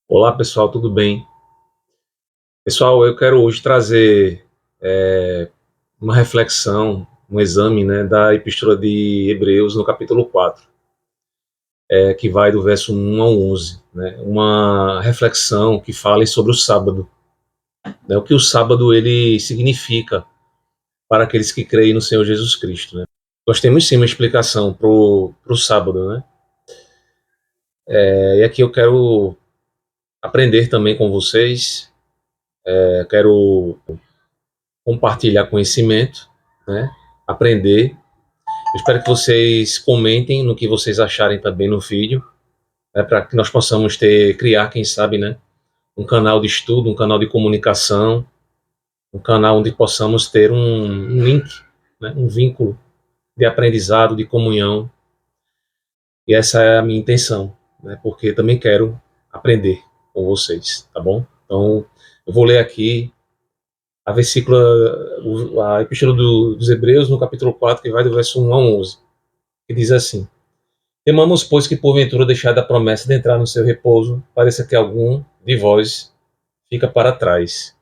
Olá pessoal, tudo bem? Pessoal, eu quero hoje trazer uma reflexão, um exame, né, da Epístola de Hebreus no capítulo 4, que vai do verso 1 ao 11, né, uma reflexão que fale sobre o sábado, né, o que o sábado ele significa para aqueles que creem no Senhor Jesus Cristo. Né. Nós temos sim uma explicação para o sábado, né, e aqui eu quero aprender também com vocês, quero compartilhar conhecimento, né, aprender. Eu espero que vocês comentem no que vocês acharem também no vídeo, né, para que nós possamos criar, quem sabe, né, um canal de estudo, um canal de comunicação, um canal onde possamos ter um link, né, um vínculo de aprendizado, de comunhão. E essa é a minha intenção, né, porque também quero aprender com vocês, tá bom? Então, eu vou ler aqui a Epístola dos Hebreus, no capítulo 4, que vai do verso 1 a 11, que diz assim: Temamos, pois, que porventura deixada a promessa de entrar no seu repouso, pareça que algum de vós fica para trás.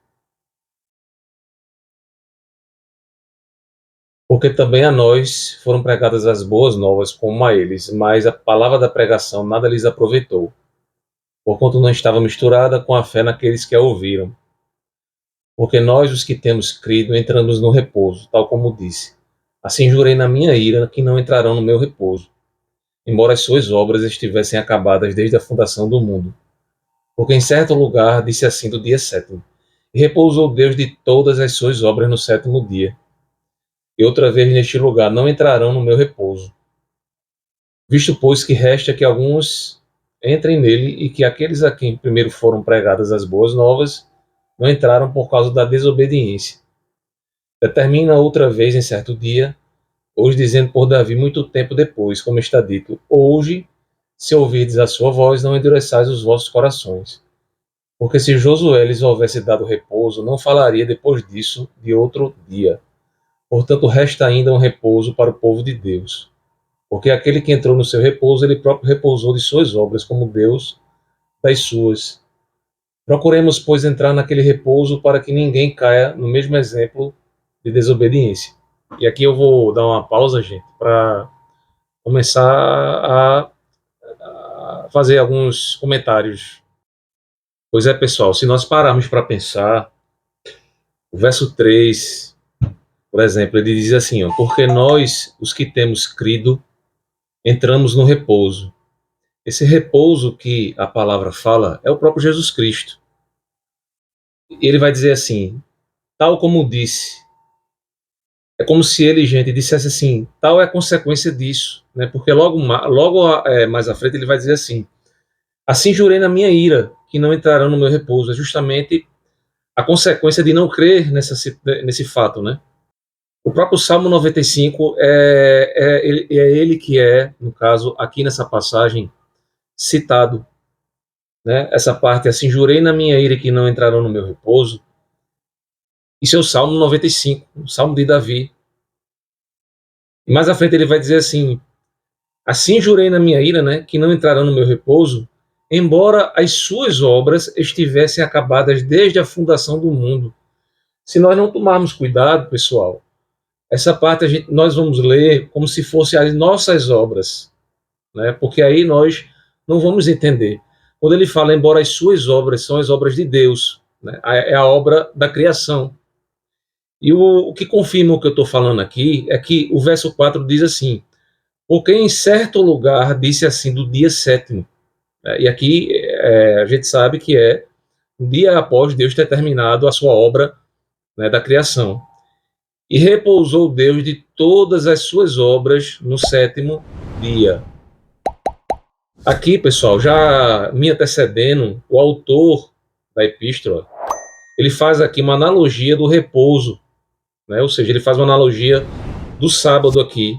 Porque também a nós foram pregadas as boas novas como a eles, mas a palavra da pregação nada lhes aproveitou, porquanto não estava misturada com a fé naqueles que a ouviram. Porque nós, os que temos crido, entramos no repouso, tal como disse. Assim jurei na minha ira que não entrarão no meu repouso, embora as suas obras estivessem acabadas desde a fundação do mundo. Porque em certo lugar disse assim do dia sétimo: E repousou Deus de todas as suas obras no sétimo dia. E outra vez neste lugar não entrarão no meu repouso. Visto, pois, que resta que alguns entrem nele e que aqueles a quem primeiro foram pregadas as boas novas não entraram por causa da desobediência. Determina outra vez em certo dia, hoje dizendo por Davi muito tempo depois, como está dito: Hoje, se ouvirdes a sua voz, não endureçais os vossos corações. Porque se Josué lhes houvesse dado repouso, não falaria depois disso de outro dia. Portanto, resta ainda um repouso para o povo de Deus. Porque aquele que entrou no seu repouso, ele próprio repousou de suas obras, como Deus das suas. Procuremos, pois, entrar naquele repouso para que ninguém caia no mesmo exemplo de desobediência. E aqui eu vou dar uma pausa, gente, para começar a fazer alguns comentários. Pois é, pessoal, se nós pararmos para pensar, o verso 3, por exemplo, ele diz assim, ó: porque nós, os que temos crido, entramos no repouso. Esse repouso que a palavra fala é o próprio Jesus Cristo. Ele vai dizer assim, tal como disse. É como se ele, gente, dissesse assim, tal é a consequência disso, né? Porque mais à frente ele vai dizer assim: assim jurei na minha ira que não entrarão no meu repouso. É justamente a consequência de não crer nesse fato, né? O próprio Salmo 95 é ele que é, no caso, aqui nessa passagem, citado. Né? Essa parte, assim, jurei na minha ira que não entrarão no meu repouso. Isso é o Salmo 95, o Salmo de Davi. E mais à frente ele vai dizer assim: assim jurei na minha ira, né, que não entrarão no meu repouso, embora as suas obras estivessem acabadas desde a fundação do mundo. Se nós não tomarmos cuidado, pessoal, essa parte nós vamos ler como se fossem as nossas obras, né? Porque aí nós não vamos entender. Quando ele fala, embora as suas obras são as obras de Deus, né? É a obra da criação. E o que confirma o que eu estou falando aqui é que o verso 4 diz assim: porque em certo lugar disse assim do dia sétimo. E aqui a gente sabe que é um dia após Deus ter terminado a sua obra, né, da criação. E repousou Deus de todas as suas obras no sétimo dia. Aqui, pessoal, já me antecedendo, o autor da epístola, ele faz aqui uma analogia do repouso, né? Ou seja, ele faz uma analogia do sábado aqui.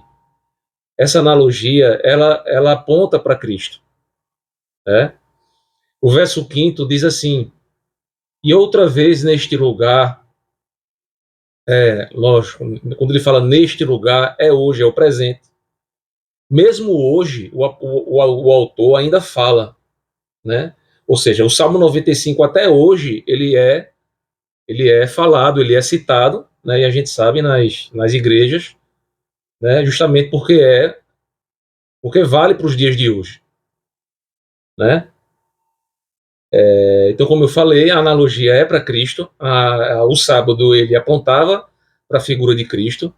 Essa analogia, ela aponta para Cristo, né? O verso 5 diz assim: e outra vez neste lugar, lógico, quando ele fala neste lugar, é hoje, é o presente. Mesmo hoje, o autor ainda fala, né? Ou seja, o Salmo 95 até hoje, ele é falado, ele é citado, né, e a gente sabe nas igrejas, né, justamente porque vale para os dias de hoje, né? Então, como eu falei, a analogia é para Cristo. O sábado ele apontava para a figura de Cristo,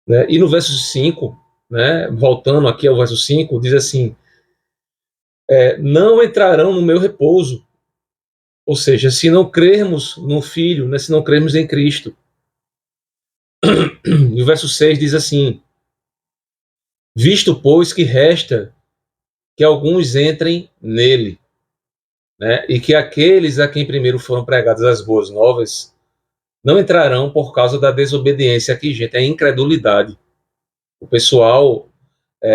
né? E no verso 5, né, voltando aqui ao verso 5, diz assim: não entrarão no meu repouso. Ou seja, se não crermos no Filho, né, se não crermos em Cristo. E o verso 6 diz assim: visto, pois, que resta que alguns entrem nele, né, e que aqueles a quem primeiro foram pregadas as boas novas não entrarão por causa da desobediência. Aqui, gente, é a incredulidade. O pessoal,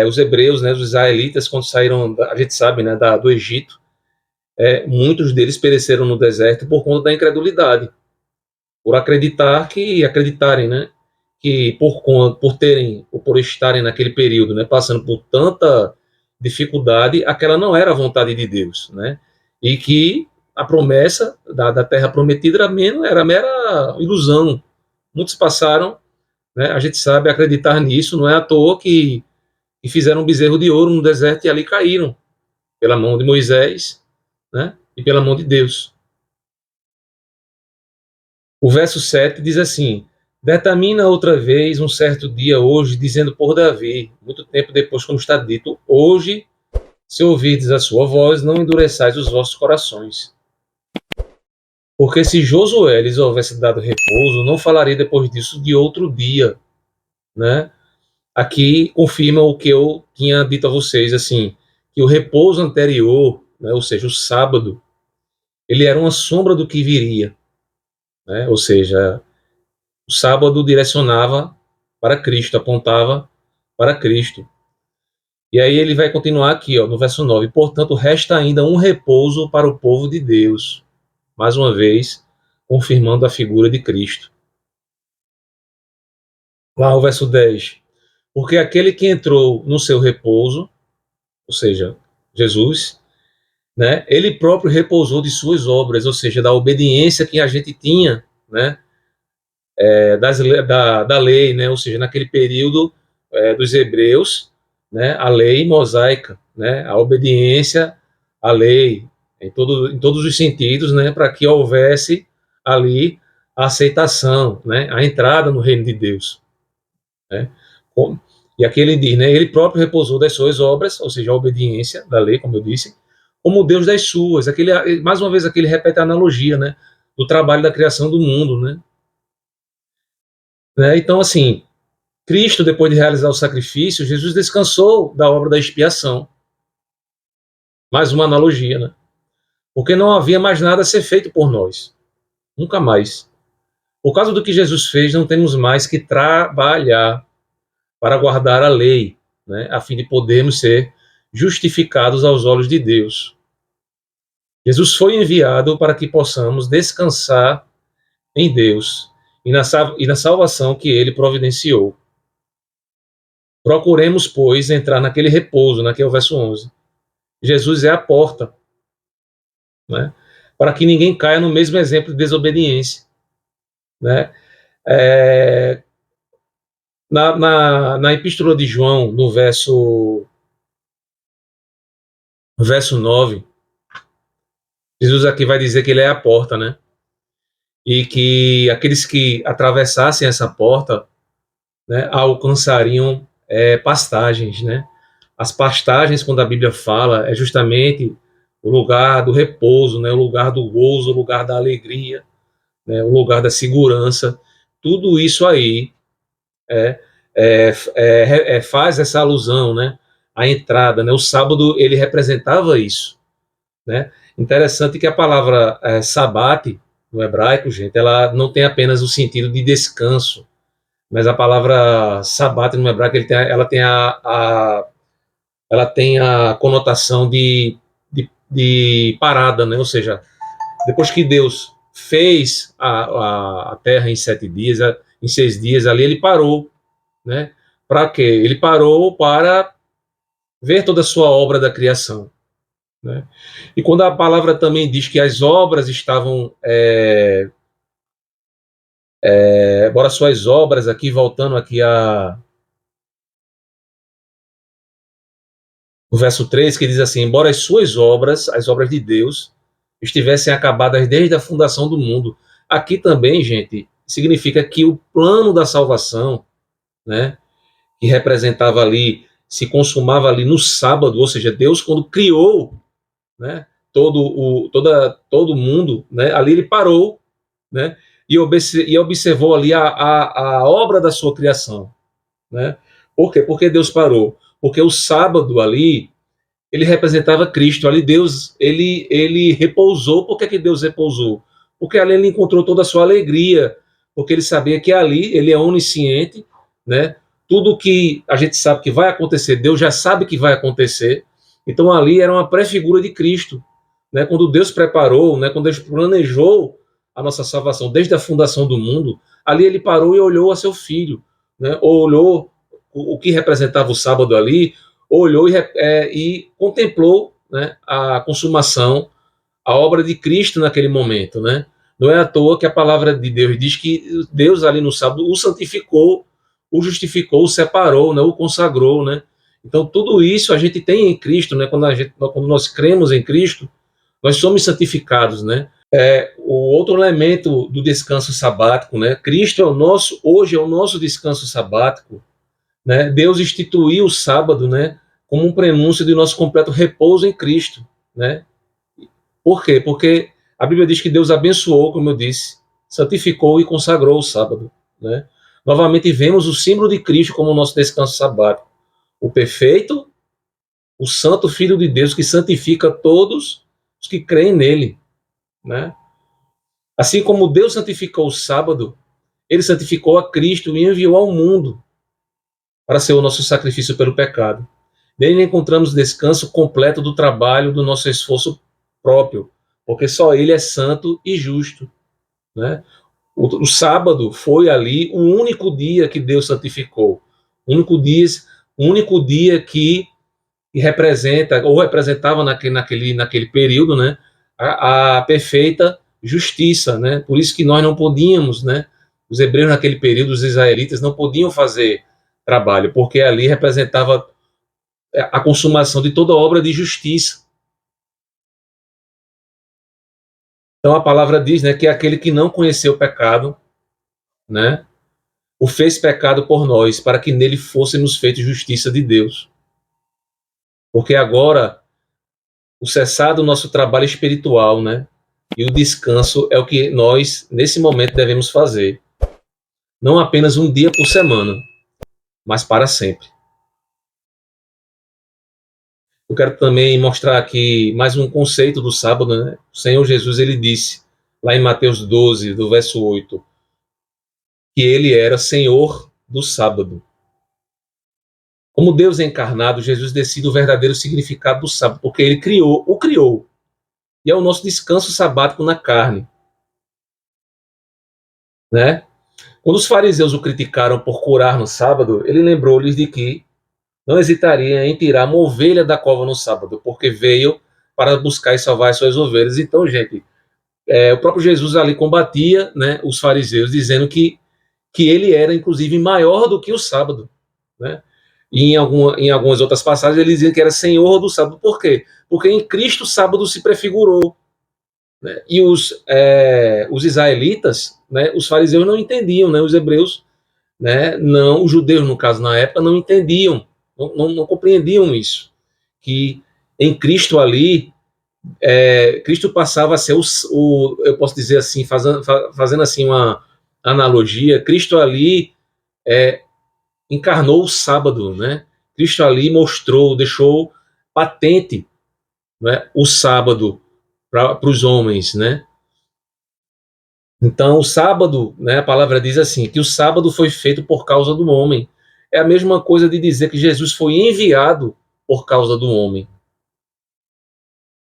os hebreus, né, os israelitas, quando saíram, a gente sabe, né, do Egito, muitos deles pereceram no deserto por conta da incredulidade, por acreditarem, né, que por estarem naquele período, né, passando por tanta dificuldade, aquela não era a vontade de Deus, né, e que a promessa da terra prometida era mera ilusão. Muitos passaram, né, a gente sabe, acreditar nisso, não é à toa que fizeram um bezerro de ouro no deserto e ali caíram pela mão de Moisés, né, e pela mão de Deus. O verso 7 diz assim: determina outra vez um certo dia hoje, dizendo por Davi, muito tempo depois, como está dito, hoje, se ouvirdes a sua voz, não endureçais os vossos corações. Porque se Josué lhes houvesse dado repouso, não falaria depois disso de outro dia, né? Aqui confirma o que eu tinha dito a vocês, assim, que o repouso anterior, né, ou seja, o sábado, ele era uma sombra do que viria, né? Ou seja, o sábado direcionava para Cristo, apontava para Cristo. E aí ele vai continuar aqui, ó, no verso 9: portanto, resta ainda um repouso para o povo de Deus, mais uma vez, confirmando a figura de Cristo. Lá o verso 10: porque aquele que entrou no seu repouso, ou seja, Jesus, né, ele próprio repousou de suas obras, ou seja, da obediência que a gente tinha, né, da lei, né, ou seja, naquele período dos hebreus, né, a lei mosaica, né, a obediência à lei, em todos os sentidos, né, para que houvesse ali a aceitação, né, a entrada no reino de Deus. Né. E aqui ele diz, né, ele próprio repousou das suas obras, ou seja, a obediência da lei, como eu disse, como Deus das suas. Mais uma vez aqui ele repete a analogia, né, do trabalho da criação do mundo, né. Então, assim, Cristo, depois de realizar o sacrifício, Jesus descansou da obra da expiação. Mais uma analogia, né? Porque não havia mais nada a ser feito por nós. Nunca mais. Por causa do que Jesus fez, não temos mais que trabalhar para guardar a lei, né? A fim de podermos ser justificados aos olhos de Deus. Jesus foi enviado para que possamos descansar em Deus e na salvação que ele providenciou. Procuremos, pois, entrar naquele repouso, né, que é o verso 11. Jesus é a porta, né, para que ninguém caia no mesmo exemplo de desobediência. Né. É, na Epístola de João, no verso 9, Jesus aqui vai dizer que ele é a porta, né? E que aqueles que atravessassem essa porta, né, alcançariam pastagens, né? As pastagens, quando a Bíblia fala, é justamente o lugar do repouso, né? O lugar do gozo, o lugar da alegria, né? O lugar da segurança. Tudo isso aí faz essa alusão, né? À entrada, né? O sábado ele representava isso, né? Interessante que a palavra sabate no hebraico, gente, ela não tem apenas o sentido de descanso, mas a palavra sabate no hebraico ela tem a conotação de parada, né? Ou seja, depois que Deus fez a terra em 7 dias, em 6 dias ali, ele parou, né? Para quê? Ele parou para ver toda a sua obra da criação. né? E quando a palavra também diz que as obras estavam, embora suas obras, aqui voltando aqui o verso 3, que diz assim, embora as suas obras, as obras de Deus, estivessem acabadas desde a fundação do mundo. Aqui também, gente, significa que o plano da salvação, né, que representava ali, se consumava ali no sábado, ou seja, Deus quando criou, né, todo mundo, né, ali ele parou, né, e observou ali a obra da sua criação, né? Por quê? Porque Deus parou? Porque o sábado ali, ele representava Cristo, ali Deus, ele repousou. Por que Deus repousou? Porque ali ele encontrou toda a sua alegria, porque ele sabia que ali ele é onisciente, né? Tudo que a gente sabe que vai acontecer, Deus já sabe que vai acontecer. Então ali era uma pré-figura de Cristo, né? Quando Deus preparou, né? Quando Deus planejou a nossa salvação desde a fundação do mundo, ali ele parou e olhou a seu filho, né? Ou olhou o que representava o sábado ali, olhou e contemplou, né, a consumação, a obra de Cristo naquele momento, né? Não é à toa que a palavra de Deus diz que Deus ali no sábado o santificou, o justificou, o separou, né, o consagrou, né? Então tudo isso a gente tem em Cristo, né? Quando nós cremos em Cristo, nós somos santificados, né? O outro elemento do descanso sabático, né? Cristo é o nosso, hoje é o nosso descanso sabático, né? Deus instituiu o sábado, né, como um prenúncio de nosso completo repouso em Cristo, né? Por quê? Porque a Bíblia diz que Deus abençoou, como eu disse, santificou e consagrou o sábado, né? Novamente vemos o símbolo de Cristo como o nosso descanso sabático, o perfeito, o santo Filho de Deus que santifica todos os que creem nele, né? Assim como Deus santificou o sábado, ele santificou a Cristo e enviou ao mundo para ser o nosso sacrifício pelo pecado. Nele encontramos descanso completo do trabalho, do nosso esforço próprio, porque só ele é santo e justo, né? O sábado foi ali o único dia que Deus santificou, o único dia que representa ou representava naquele período, né, a perfeita justiça, né? Por isso que nós não podíamos, né? Os hebreus naquele período, os israelitas não podiam fazer trabalho, porque ali representava a consumação de toda obra de justiça. Então a palavra diz, né, que é aquele que não conheceu o pecado, né, o fez pecado por nós, para que nele fôssemos feitos justiça de Deus. Porque agora o cessar do nosso trabalho espiritual, né, e o descanso é o que nós nesse momento devemos fazer, não apenas um dia por semana, mas para sempre. Eu quero também mostrar aqui mais um conceito do sábado, né? O Senhor Jesus ele disse lá em Mateus 12, do verso 8, que ele era Senhor do sábado. Como Deus é encarnado, Jesus decide o verdadeiro significado do sábado, porque ele criou, e é o nosso descanso sabático na carne, né? Quando os fariseus o criticaram por curar no sábado, ele lembrou-lhes de que não hesitaria em tirar uma ovelha da cova no sábado, porque veio para buscar e salvar as suas ovelhas. Então, gente, o próprio Jesus ali combatia, né, os fariseus, dizendo que ele era, inclusive, maior do que o sábado, né? E em algumas outras passagens ele dizia que era Senhor do sábado. Por quê? Porque em Cristo o sábado se prefigurou, né? E os israelitas, né, os fariseus não entendiam, né, os hebreus, né, não, os judeus, no caso, na época, não entendiam, não compreendiam isso, que em Cristo ali, Cristo passava a ser eu posso dizer assim, fazendo assim uma analogia, Cristo ali encarnou o sábado, né? Cristo ali mostrou, deixou patente, né, o sábado para os homens, né? Então, o sábado, né, a palavra diz assim, que o sábado foi feito por causa do homem. É a mesma coisa de dizer que Jesus foi enviado por causa do homem,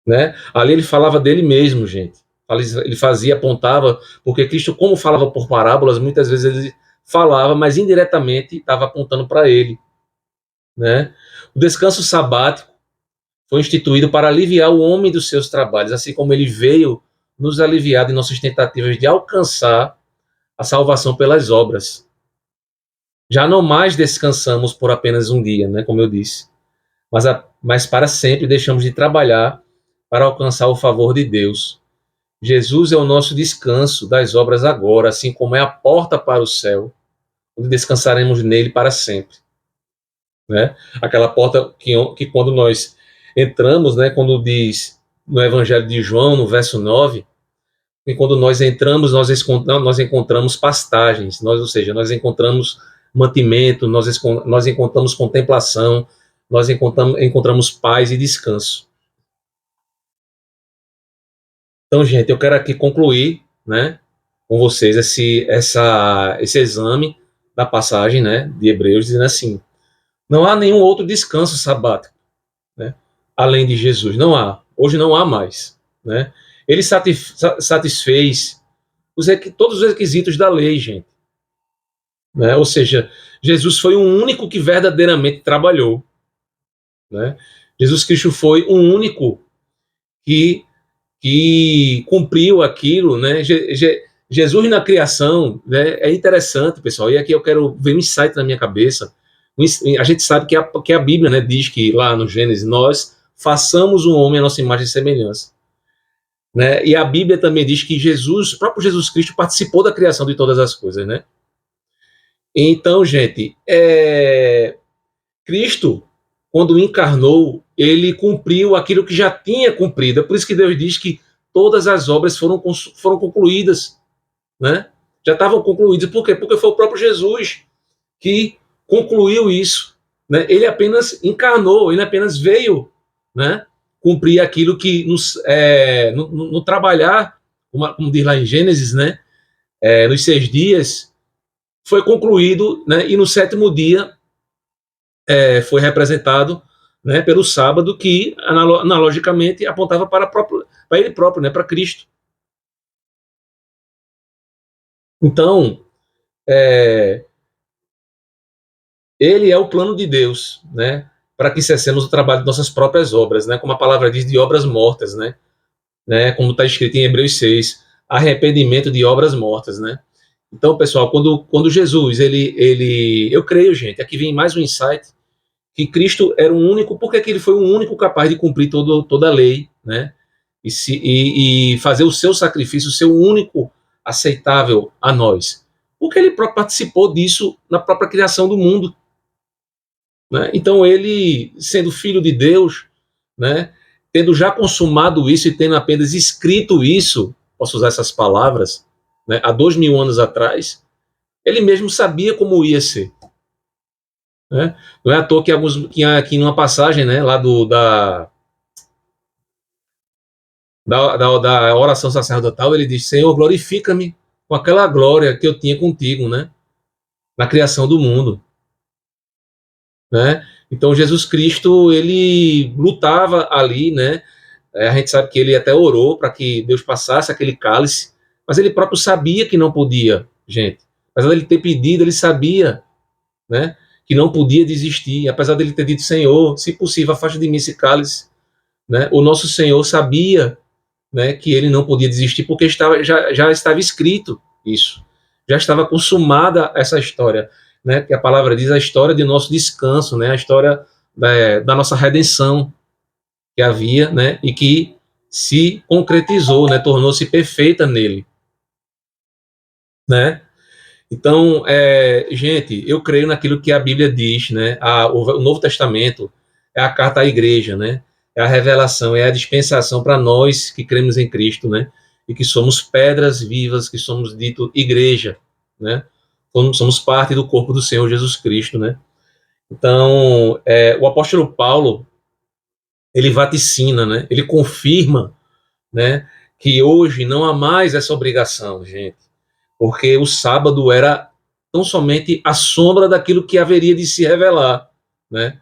né? Ali ele falava dele mesmo, gente. Ele fazia, apontava, porque Cristo, como falava por parábolas, muitas vezes ele falava, mas indiretamente estava apontando para ele, né? O descanso sabático foi instituído para aliviar o homem dos seus trabalhos, assim como ele veio nos aliviar de nossas tentativas de alcançar a salvação pelas obras. Já não mais descansamos por apenas um dia, né, como eu disse, mas para sempre deixamos de trabalhar para alcançar o favor de Deus. Jesus é o nosso descanso das obras agora, assim como é a porta para o céu, onde descansaremos nele para sempre. Né? Aquela porta que quando nós entramos, né, quando diz no Evangelho de João, no verso 9, que quando nós entramos, nós encontramos pastagens, ou seja, nós encontramos mantimento, nós encontramos contemplação, nós encontramos paz e descanso. Então, gente, eu quero aqui concluir, né, com vocês esse exame da passagem, né, de Hebreus, dizendo assim: não há nenhum outro descanso sabático, né, além de Jesus. Não há. Hoje não há mais. Né? Ele satisfez todos os requisitos da lei, gente. Né? Ou seja, Jesus foi o único que verdadeiramente trabalhou. Né? Jesus Cristo foi o único que cumpriu aquilo. Né? Jesus na criação, né, é interessante, pessoal, e aqui eu quero ver um insight na minha cabeça. A gente sabe que a Bíblia, né, diz que lá no Gênesis, nós façamos um homem à nossa imagem e semelhança. Né? E a Bíblia também diz que o próprio Jesus Cristo participou da criação de todas as coisas. Né? Então, gente, Cristo, quando encarnou, ele cumpriu aquilo que já tinha cumprido. É por isso que Deus diz que todas as obras foram concluídas. Né? Já estavam concluídas. Por quê? Porque foi o próprio Jesus que concluiu isso. Né? Ele apenas encarnou, ele apenas veio, né, cumprir aquilo que no trabalhar, como diz lá em Gênesis, né, nos 6 dias, foi concluído, né, e no 7º dia foi representado, né, pelo sábado, que analogicamente apontava para ele próprio, né, para Cristo. Então, ele é o plano de Deus, né, para que cessemos o trabalho de nossas próprias obras, né, como a palavra diz, de obras mortas, né, como está escrito em Hebreus 6, arrependimento de obras mortas, né. Então, pessoal, quando Jesus, eu creio, gente, aqui vem mais um insight, que Cristo era o único, porque ele foi o único capaz de cumprir toda a lei, né, e fazer o seu sacrifício, o seu único aceitável a nós, porque ele próprio participou disso na própria criação do mundo. Né? Então, ele, sendo filho de Deus, né, tendo já consumado isso e tendo apenas escrito isso, posso usar essas palavras, né, há 2000 anos atrás, ele mesmo sabia como ia ser. Né? Não é à toa que aqui numa passagem, né, lá da oração sacerdotal, ele diz: Senhor, glorifica-me com aquela glória que eu tinha contigo, né, na criação do mundo. Né? Então, Jesus Cristo, ele lutava ali, né? A gente sabe que ele até orou para que Deus passasse aquele cálice, mas ele próprio sabia que não podia, gente. Apesar dele ter pedido, ele sabia, né, que não podia desistir. Apesar dele ter dito: Senhor, se possível, afaste de mim esse cálice. Né? O nosso Senhor sabia, né, que ele não podia desistir, porque já estava escrito isso. Já estava consumada essa história. Né, que a palavra diz, a história de nosso descanso, né, a história da nossa redenção que havia, né, e que se concretizou, né, tornou-se perfeita nele. Né? Então, gente, eu creio naquilo que a Bíblia diz, né, o Novo Testamento é a carta à igreja, né, é a revelação, é a dispensação para nós que cremos em Cristo, né, e que somos pedras vivas, que somos dito igreja, né, somos parte do corpo do Senhor Jesus Cristo, né. Então, o apóstolo Paulo, ele vaticina, né, ele confirma, né, que hoje não há mais essa obrigação, gente, porque o sábado era tão somente a sombra daquilo que haveria de se revelar, né,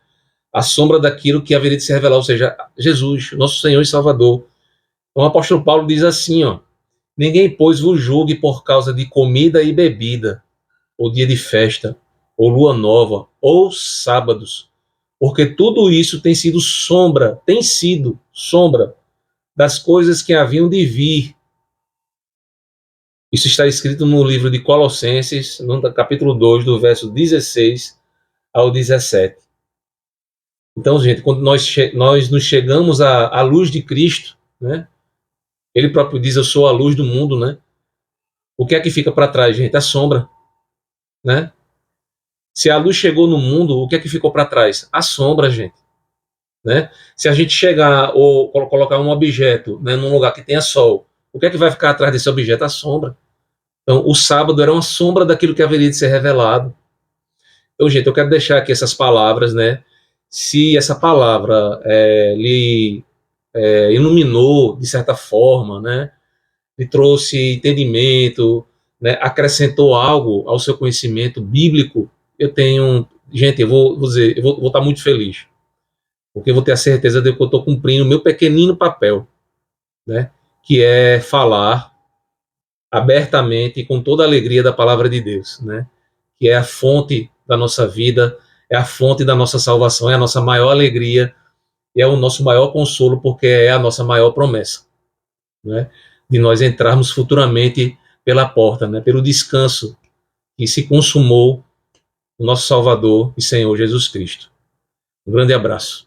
a sombra daquilo que haveria de se revelar, ou seja, Jesus, nosso Senhor e Salvador. Então, o apóstolo Paulo diz assim, ó: ninguém, pois, vos julgue por causa de comida e bebida, ou dia de festa, ou lua nova, ou sábados, porque tudo isso tem sido sombra das coisas que haviam de vir. Isso está escrito no livro de Colossenses, no capítulo 2, do verso 16 ao 17. Então, gente, quando nós nos chegamos à luz de Cristo, né? Ele próprio diz, eu sou a luz do mundo, né? O que é que fica para trás, gente? A sombra, né? Se a luz chegou no mundo, o que é que ficou para trás? A sombra, gente, né? Se a gente chegar ou colocar um objeto, né, num lugar que tenha sol, o que é que vai ficar atrás desse objeto? A sombra. Então, o sábado era uma sombra daquilo que haveria de ser revelado. Então, gente, eu quero deixar aqui essas palavras, né? Se essa palavra lhe iluminou de certa forma, né? Lhe trouxe entendimento, né? Acrescentou algo ao seu conhecimento bíblico, eu tenho, gente, eu vou dizer, eu vou estar muito feliz, porque eu vou ter a certeza de que eu estou cumprindo o meu pequenino papel, né? Que é falar abertamente e com toda a alegria da palavra de Deus, né? Que é a fonte da nossa vida, é a fonte da nossa salvação, é a nossa maior alegria, e é o nosso maior consolo, porque é a nossa maior promessa, né? De nós entrarmos futuramente pela porta, né? Pelo descanso que se consumou no nosso Salvador e Senhor Jesus Cristo. Um grande abraço.